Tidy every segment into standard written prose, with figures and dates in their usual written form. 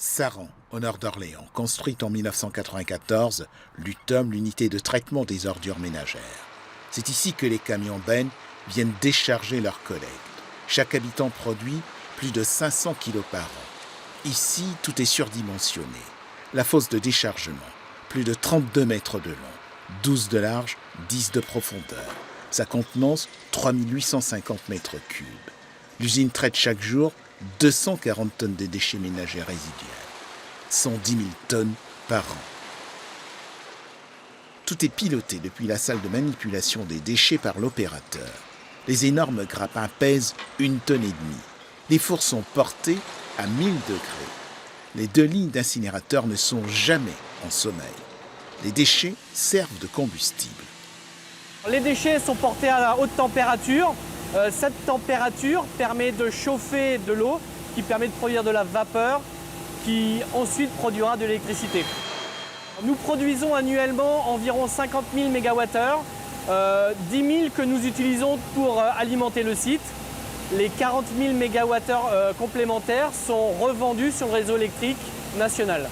Saran, au nord d'Orléans, construite en 1994, l'UTOM, l'unité de traitement des ordures ménagères. C'est ici que les camions Ben viennent décharger leurs collectes. Chaque habitant produit plus de 500 kilos par an. Ici, tout est surdimensionné. La fosse de déchargement, plus de 32 mètres de long, 12 de large, 10 de profondeur. Sa contenance, 3850 mètres cubes. L'usine traite chaque jour 240 tonnes de déchets ménagers résiduels. 110 000 tonnes par an. Tout est piloté depuis la salle de manipulation des déchets par l'opérateur. Les énormes grappins pèsent 1,5 tonne. Les fours sont portés à 1000 degrés. Les 2 lignes d'incinérateurs ne sont jamais en sommeil. Les déchets servent de combustible. Les déchets sont portés à la haute température. Cette température permet de chauffer de l'eau qui permet de produire de la vapeur qui ensuite produira de l'électricité. Nous produisons annuellement environ 50 000 MWh, 10 000 que nous utilisons pour alimenter le site. Les 40 000 MWh complémentaires sont revendus sur le réseau électrique national.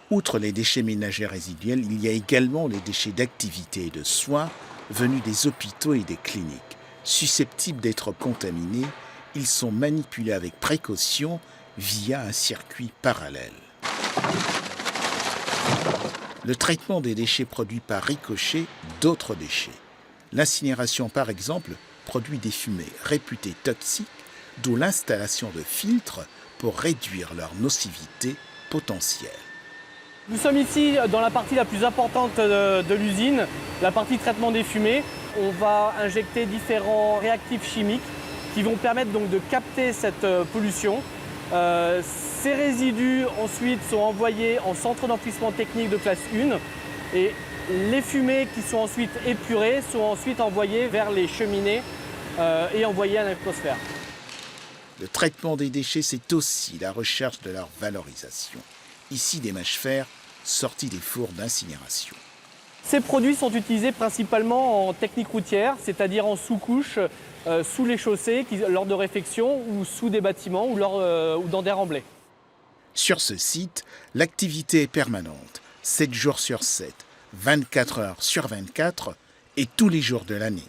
Outre les déchets ménagers résiduels, il y a également les déchets d'activité et de soins venus des hôpitaux et des cliniques. Susceptibles d'être contaminés, ils sont manipulés avec précaution via un circuit parallèle. Le traitement des déchets produit par ricochet d'autres déchets. L'incinération, par exemple, produit des fumées réputées toxiques, d'où l'installation de filtres pour réduire leur nocivité potentielle. Nous sommes ici dans la partie la plus importante de l'usine, la partie traitement des fumées. On va injecter différents réactifs chimiques qui vont permettre donc de capter cette pollution. Ces résidus ensuite sont envoyés en centre d'enfouissement technique de classe 1 et les fumées qui sont ensuite épurées sont ensuite envoyées vers les cheminées et envoyées à l'atmosphère. Le traitement des déchets, c'est aussi la recherche de leur valorisation. Ici, des mâches-fer sortis des fours d'incinération. Ces produits sont utilisés principalement en technique routière, c'est-à-dire en sous-couche, sous les chaussées, lors de réfection ou sous des bâtiments ou dans des remblais. Sur ce site, l'activité est permanente, 7 jours sur 7, 24 heures sur 24 et tous les jours de l'année.